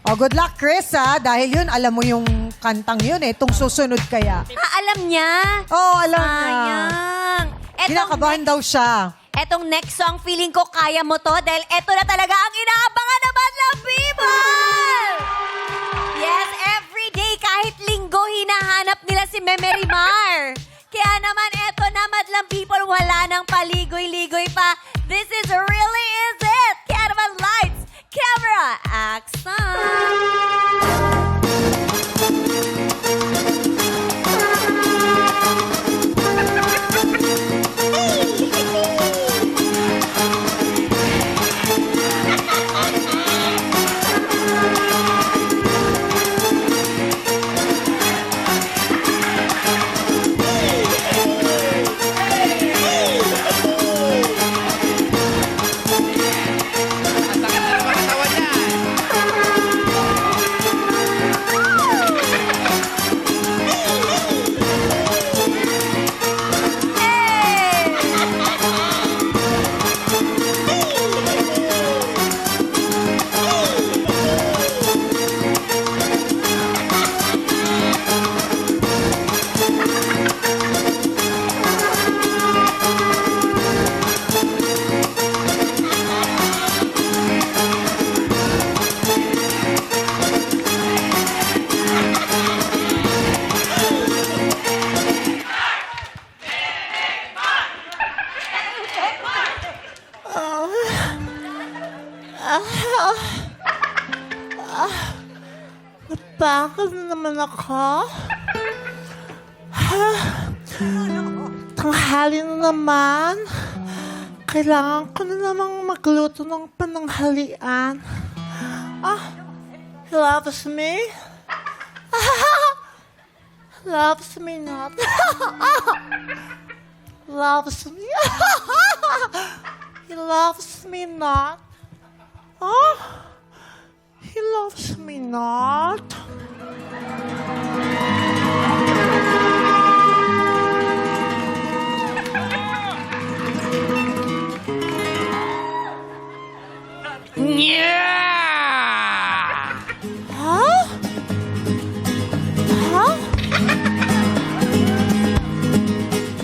Oh, good luck, Chris, ha? Dahil yun, alam mo yung kantang yun, eh. Itong susunod kaya. Alam niya. Oh, alam na. Sayang. Kinakabahan daw siya. Etong next song, feeling ko kaya mo to dahil eto na talaga ang inaabangan naman ng people! Yes, every day, kahit linggo, hinahanap nila si Memerimar. Kaya naman, eto na, madlang people, wala nang paligoy-ligoy pa. This is really is it! Kaya naman, lights, camera, action! Bakit naman ako? Tanghali na naman. Kailangan ko na namang magluto ng pananghalian. He loves me? Loves me not. Loves me. He loves me not. He loves me not.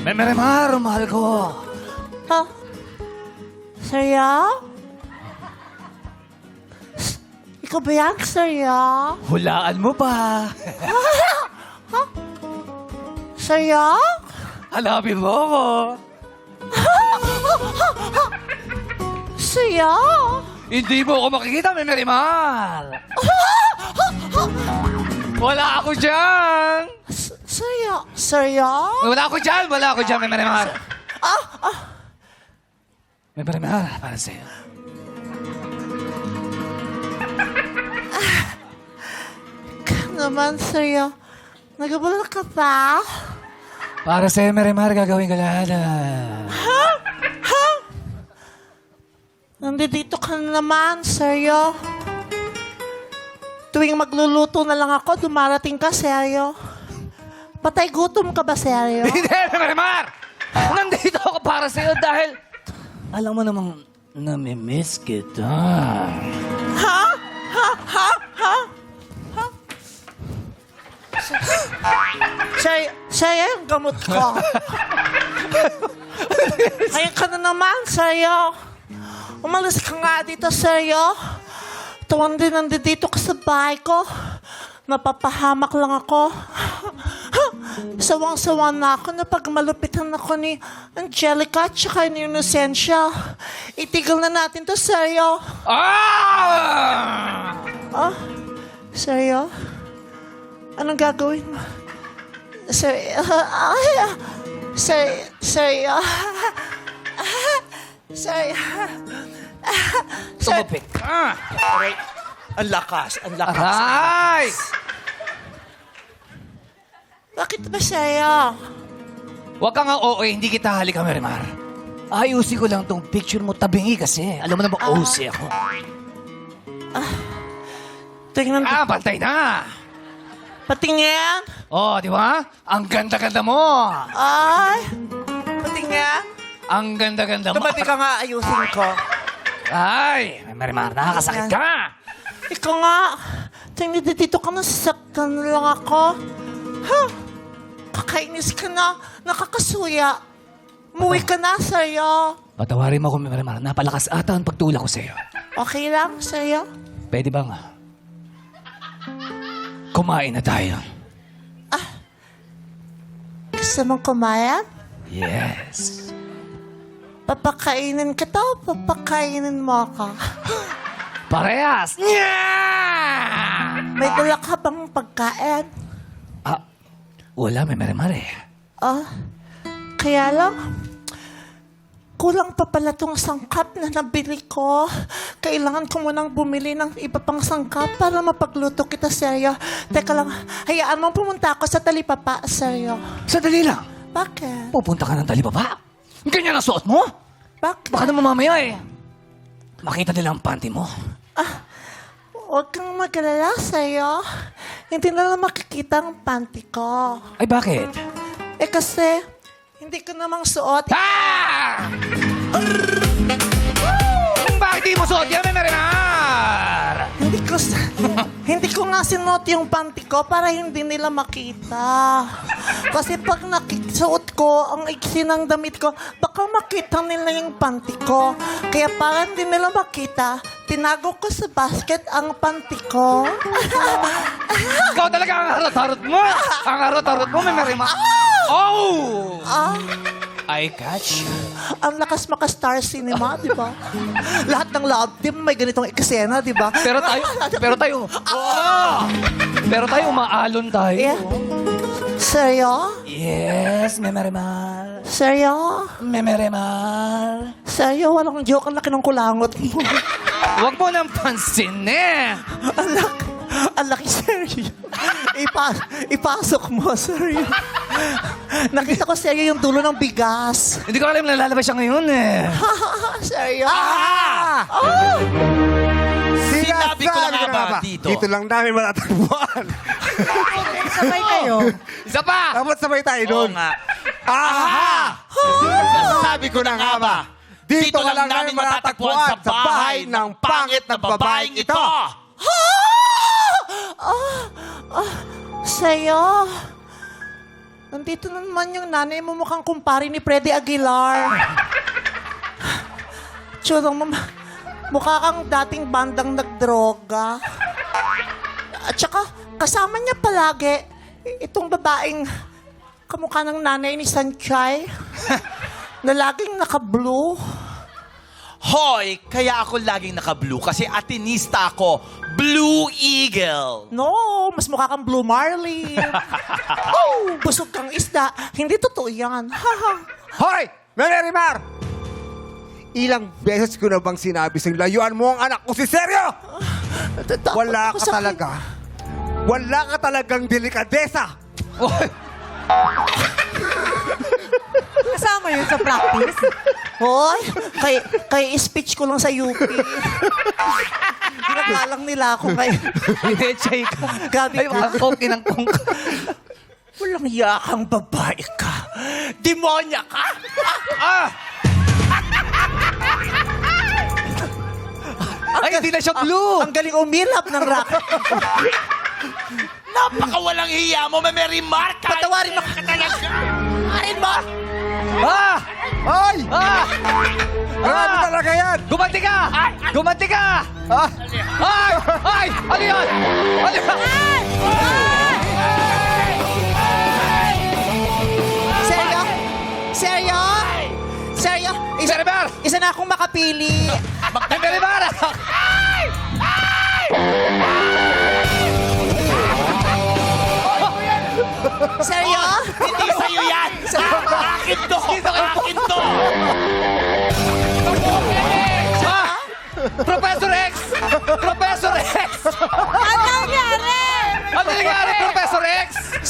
Memerimar, mahal ko. Seryo? Ikaw ba yan, seryo? Hulaan mo pa. Seryo? Hanapin mo ako. Seryo? Hindi mo ako makikita, Memerimar. Wala ako dyan. Seryo? Seryo? Wala ako dyan, Memerimar. Memerimar, para sa'yo. Naman, seryo. Nagabala ka pa? Para sa'yo, Memerimar, gagawin ko lahat. Nandito ka na naman, seryo. Tuwing magluluto na lang ako, dumarating ka, seryo. Patay gutom ka ba, seryo? Hindi, Memerimar! Nandito ako para sa'yo dahil alam mo namang namimiss kita. Seryo, yung gamot ko. Ngayon ka na naman, seryo. Umalis ka nga dito, seryo. Tuwang din nandito ka sa bahay ko. Napapahamak lang ako. Sawang-sawa na ako na pag malupitan ako ni Angelica at saka ni Inocencia. Itigil na natin to, seryo. Seryo? Anong gagawin mo? Seryo? Seryo? Seryo? Tumupik ka. Ang lakas, ang lakas. Aray! Bakit ba, seryo? Huwag ka nga oo, hindi kita halika, Merimar. Ayusin ko lang tong picture mo tabingi kasi. Alam mo naman, OC ako. Tingnan ko. Bantay na! Patingin. Oh, di ba? Ang ganda-ganda mo. Ay. Patingin. Ang ganda-ganda mo. Dumating ka nga, ayusin ko. Ay, Marimar, nakakasakit ka. Ikaw nga. Tingnan dito ka na, sasaktan lang ako. Ha? Kakainis ka na. Nakakasuya. Umuwi ka na, sa'yo. Patawarin mo ako, Marimar. Napalakas ata ang pagtulak ko sa'yo. Okay lang, sa'yo. Pwede bang kumain na tayo? Gusto mong kumain? Yes. Papakainin kita o papakainin mo ako? Parehas! May dala ka bang pagkain? Ah, wala, Marimar eh. Kaya lang, kulang pa pala tong sangkap na nabili ko. Kailangan ko munang bumili ng iba pang sangkap para mapagluto kita, seryo. Teka lang, hayaan mo pumunta ako sa talipapa, seryo. Sandali lang. Bakit? Pupunta ka ng talibaba? Ganyan ang suot mo? Bakit? Baka naman mamaya eh. Makita nila ang panty mo. Huwag kang mag-alala, seryo. Hindi na lang makikita ang panty ko. Ay, bakit? Kasi, hindi ko namang suot. Ah! Bakit di mo suot yan, Marimar? Hindi ko nga sinuot yung panty ko para hindi nila makita. Kasi pag nakisuot ko ang iksi ng damit ko, baka makita nila yung panty ko. Kaya para hindi nila makita, tinago ko sa basket ang panty ko. Ikaw talaga ang harot-harot mo. Ang harot-harot mo, Marimar. Oh! I catch you. Ang lakas maka-Star Cinema, di ba? Lahat ng love team may ganitong eksena, di ba? Pero tayo umaalon tayo. Yeah. Seryo? Yes, Marimar. Seryo? Marimar. Seryo? Walang joke. Ang laki ng kulangot mo. Huwag mo nang pansin eh. Ang laki, seryo. Ipasok mo, seryo. Nakita ko, seryo, yung dulo ng bigas. Hindi ko alam na lalabas siya ngayon eh. Seryo. Sinabi ko na nga ba dito? Dito lang namin matatagpuan. Sabay kayo. Isa pa! Dapat sabay tayo Oo doon. nga. Aha! Sabi ko na nga ba? Dito ka lang namin matatagpuan sa bahay ng pangit na babaeng ito. Sa'yo. Nandito na naman yung nanay mo, mukhang kumpare ni Freddy Aguilar. Tsurong mo, mukha kang dating bandang nagdroga. At saka, kasama niya palagi itong babaeng kamukha ng nanay ni Sanchay na laging naka-blue. Hoy, kaya ako laging naka-blue kasi atinista ako. Blue Eagle. No, mas mukha kang Blue Marlin. Oh, busog kang isda. Hindi totoo yan. Hoy! Marimar! Ilang beses ko na bang sinabi sa'yo, layuan mo ang anak ko si Seryo! Wala ka talaga. Wala ka talagang delikadesa. Kasama yun sa practice. Hoy, kay speech ko lang sa UP. Ginagalang nila ako kay... Hindi, Chay ka. Gabi Ay, ka. ang kong kinangkong ka. Walang yakang babae ka. Demonya ka. Ay, hindi na siya blue. Ang galing umilap ng rock. Napakawalang hiya mo, Marimar. Patawarin mo. Arin mo. Ah! Ay! Ah! Ano talaga yan? Gumanti ka! Gumanti ka! Ah! Ay! Ay! Ano yan? Ano yan? Seryo? Seryo? Seryo? Marimar! Isa na akong makapili. Marimar! Seryo? Hindi sa'yo yan. Akin to. Akin to. Ah! Professor X! Professor X! Ano nangyari? Ano nangyari, Professor X?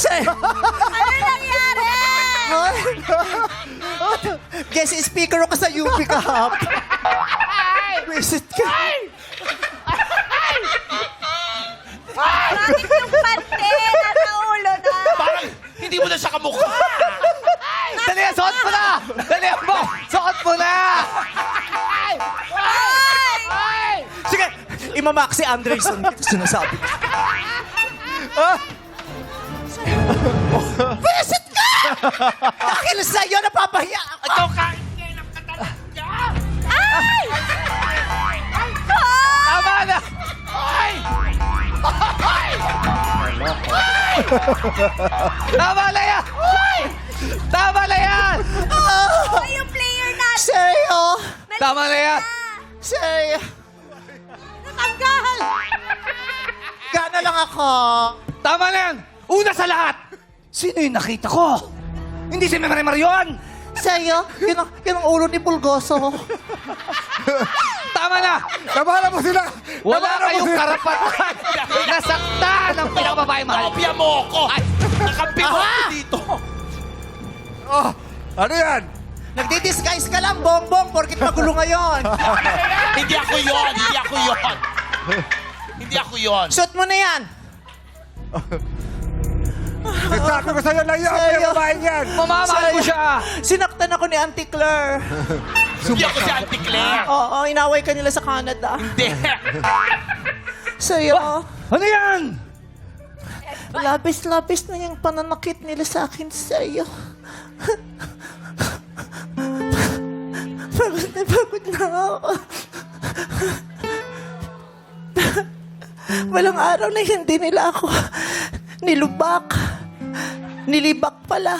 Ano nangyari? Guest speaker ako sa UP kahap. Visit ka. Bakit yung pante? Nasa ulo na. Parang hindi mo na siya kamukha. Dali, suot mo na! Dali mo! Suot mo na! Sige, imamaksi si Anderson dito sinasabi ko. Besit ka! Dahil sa'yo napapahiya ako. Ikaw kain ngayon ang katalaga! Ay! Tama na! Ay! Ay! Tama na yan! Tama na yan! Oh, yung player natin! Sa'yo! Tama na yan! Sa'yo! Tanggal! Gana lang ako. Tama na yan! Una sa lahat! Sino yung nakita ko? Hindi si Marimar yun! Sa'yo, yun ang ulo ni Pulgoso. Tama na! Nabala mo sila! Wala Nabala mo kayong sila! karapatan na saktan ng pinakababae mahal. Kopya mo ako! Nakampi mo ako dito! Oh, ano yan? Nagdi-disguise ka lang, Bongbong, porkit magulo ngayon. Hindi ako yon! Hindi ako yon! Hindi ako yon! Shoot mo na yan. Sabi ko sa'yo, layuan mo yung babae yan! Mamamahal ko siya! Sinaktan ako ni Auntie Claire. Hindi ako si Auntie Claire! Oo, inaway ka nila sa Canada. Hindi! Sa'yo, Ano yan? labis-labis na yung pananakit nila sa akin sa'yo. Pagod na ako. Walang araw na hindi nila ako nilubak. Nilibak pala.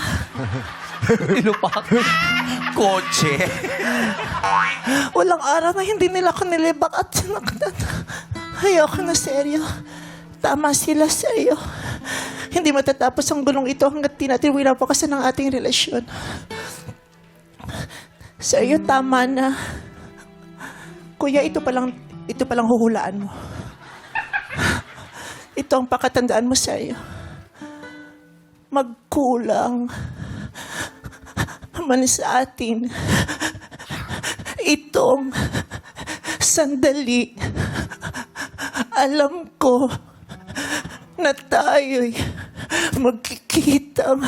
Inupak. Kotse. Walang araw na hindi nila ako nilibak at sinaktan. Ayoko na, seryo. Tama sila, seryo. Hindi matatapos ang gulong ito hanggat tinatiriwila pa kasi ng ating relasyon. Seryo, tama na. Kuya, ito palang huhulaan mo. Ito ang pakatandaan mo sa'yo. Magkulang man sa atin itong sandali. Alam ko na tayo'y magkikitang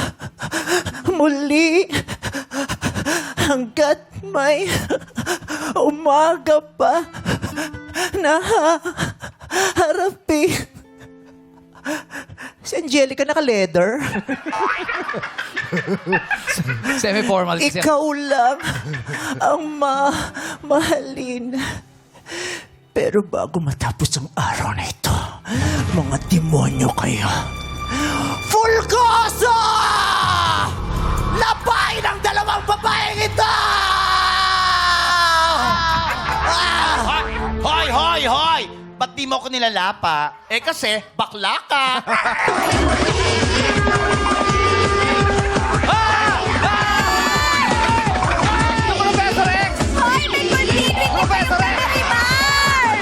muli hanggat may umaga pa na harapin. Si Angelica naka-leather. Semi-formal kasi. Ikaw lang ang mahalin. Pero bago matapos ang araw na ito, mga demonyo kayo. Fulgoso! Labay ng dalawang babaeng ito! Hoy, hoy, hoy! Ba't di mo ako nilalapa? Eh kasi, bakla ka! Professor X! Hoy, may pag-ibig ni Professor X! Marimar!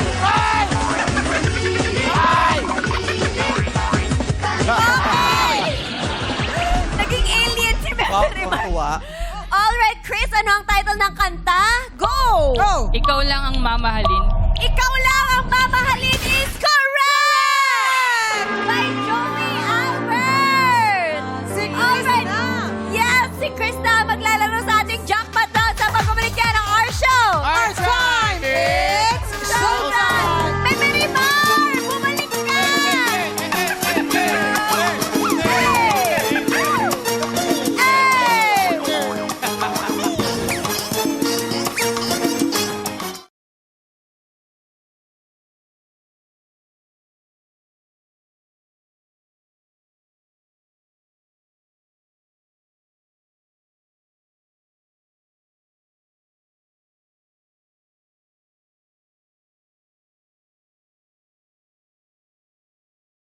Naging alien si Marimar. Alright, Chris, ano ang title ng kanta? Go! Go! Ikaw lang ang mamahalin. Ikaw lang ang mamahalin is